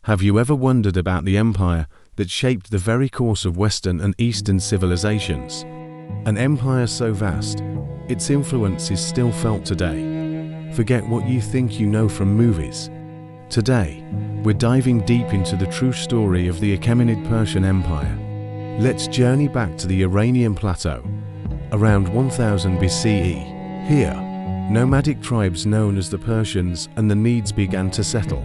Have you ever wondered about the empire that shaped the very course of Western and Eastern civilizations? An empire so vast, its influence is still felt today. Forget what you think you know from movies. Today, we're diving deep into the true story of the Achaemenid Persian Empire. Let's journey back to the Iranian plateau, around 1000 BCE. Here, nomadic tribes known as the Persians and the Medes began to settle.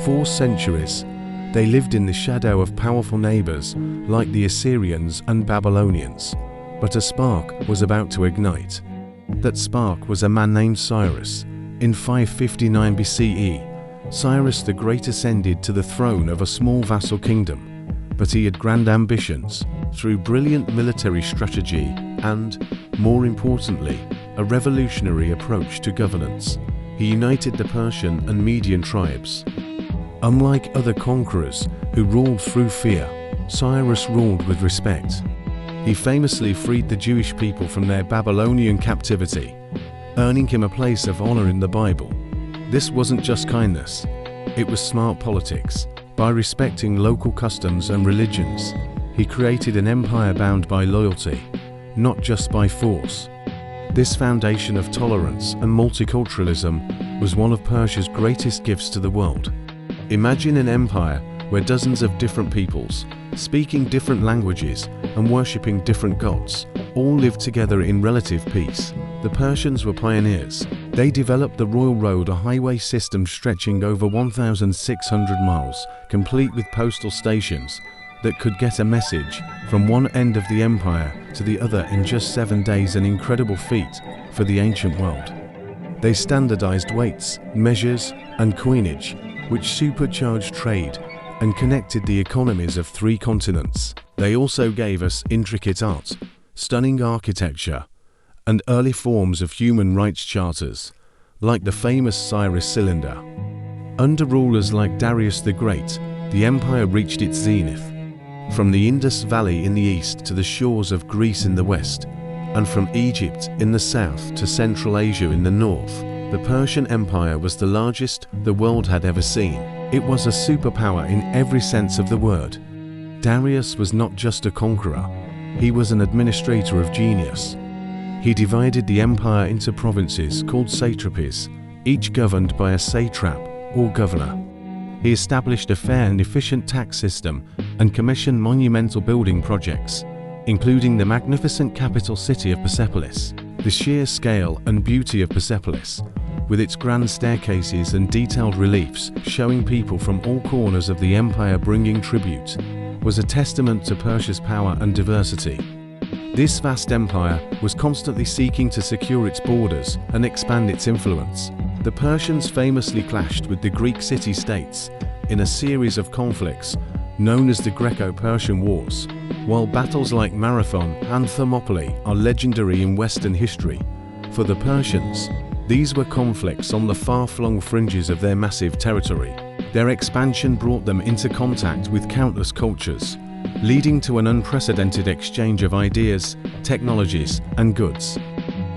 For centuries, they lived in the shadow of powerful neighbors like the Assyrians and Babylonians. But a spark was about to ignite. That spark was a man named Cyrus. In 559 BCE, Cyrus the Great ascended to the throne of a small vassal kingdom. But he had grand ambitions. Through brilliant military strategy and, more importantly, a revolutionary approach to governance, he united the Persian and Median tribes. Unlike other conquerors who ruled through fear, Cyrus ruled with respect. He famously freed the Jewish people from their Babylonian captivity, earning him a place of honor in the Bible. This wasn't just kindness, it was smart politics. By respecting local customs and religions, he created an empire bound by loyalty, not just by force. This foundation of tolerance and multiculturalism was one of Persia's greatest gifts to the world. Imagine an empire where dozens of different peoples, speaking different languages and worshipping different gods, all lived together in relative peace. The Persians were pioneers. They developed the Royal Road, a highway system stretching over 1,600 miles, complete with postal stations that could get a message from one end of the empire to the other in just 7 days, an incredible feat for the ancient world. They standardized weights, measures, and coinage, which supercharged trade and connected the economies of 3 continents. They also gave us intricate art, stunning architecture, and early forms of human rights charters, like the famous Cyrus cylinder. Under rulers like Darius the Great, the empire reached its zenith. From the Indus Valley in the east to the shores of Greece in the west, and from Egypt in the south to Central Asia in the north, the Persian Empire was the largest the world had ever seen. It was a superpower in every sense of the word. Darius was not just a conqueror, he was an administrator of genius. He divided the empire into provinces called satrapies, each governed by a satrap or governor. He established a fair and efficient tax system and commissioned monumental building projects, including the magnificent capital city of Persepolis. The sheer scale and beauty of Persepolis, with its grand staircases and detailed reliefs showing people from all corners of the empire bringing tribute, was a testament to Persia's power and diversity. This vast empire was constantly seeking to secure its borders and expand its influence. The Persians famously clashed with the Greek city-states in a series of conflicts known as the Greco-Persian Wars. While battles like Marathon and Thermopylae are legendary in Western history, for the Persians, these were conflicts on the far-flung fringes of their massive territory. Their expansion brought them into contact with countless cultures, leading to an unprecedented exchange of ideas, technologies, and goods.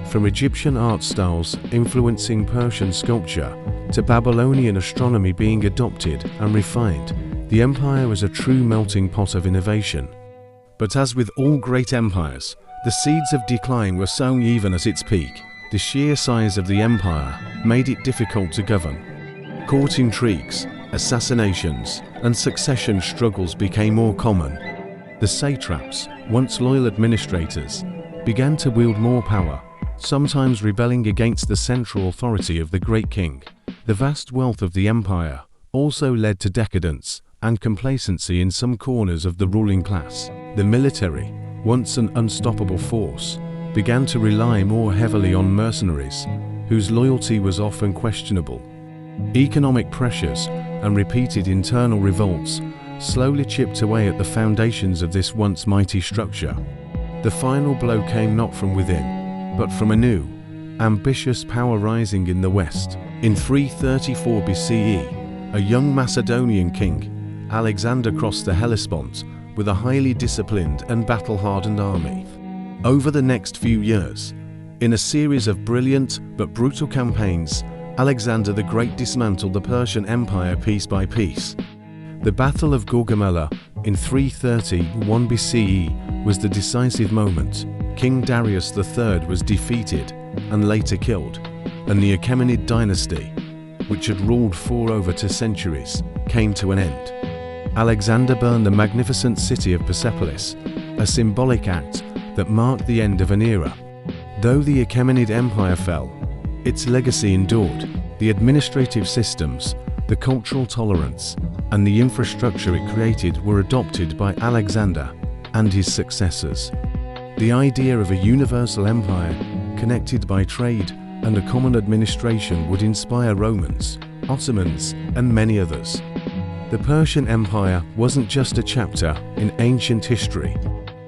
From Egyptian art styles influencing Persian sculpture to Babylonian astronomy being adopted and refined, the empire was a true melting pot of innovation. But as with all great empires, the seeds of decline were sown even at its peak. The sheer size of the empire made it difficult to govern. Court intrigues, assassinations, and succession struggles became more common. The satraps, once loyal administrators, began to wield more power, sometimes rebelling against the central authority of the great king. The vast wealth of the empire also led to decadence and complacency in some corners of the ruling class. The military, once an unstoppable force, began to rely more heavily on mercenaries, whose loyalty was often questionable. Economic pressures and repeated internal revolts slowly chipped away at the foundations of this once mighty structure. The final blow came not from within, but from a new, ambitious power rising in the west. In 334 BCE, a young Macedonian king, Alexander, crossed the Hellespont with a highly disciplined and battle-hardened army. Over the next few years, in a series of brilliant but brutal campaigns, Alexander the Great dismantled the Persian Empire piece by piece. The Battle of Gaugamela in 331 BCE was the decisive moment. King Darius III was defeated and later killed, and the Achaemenid dynasty, which had ruled for over 2 centuries, came to an end. Alexander burned the magnificent city of Persepolis, a symbolic act that marked the end of an era. Though the Achaemenid Empire fell, its legacy endured. The administrative systems, the cultural tolerance, and the infrastructure it created were adopted by Alexander and his successors. The idea of a universal empire connected by trade and a common administration would inspire Romans, Ottomans, and many others. The Persian Empire wasn't just a chapter in ancient history,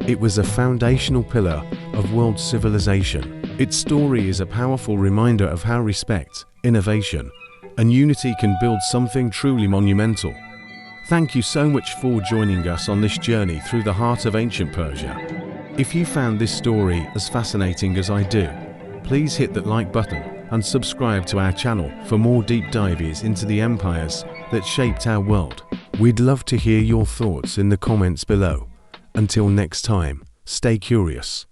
it was a foundational pillar of world civilization. Its story is a powerful reminder of how respect, innovation, and unity can build something truly monumental. Thank you so much for joining us on this journey through the heart of ancient Persia. If you found this story as fascinating as I do, please hit that like button and subscribe to our channel for more deep dives into the empires that shaped our world. We'd love to hear your thoughts in the comments below. Until next time, stay curious.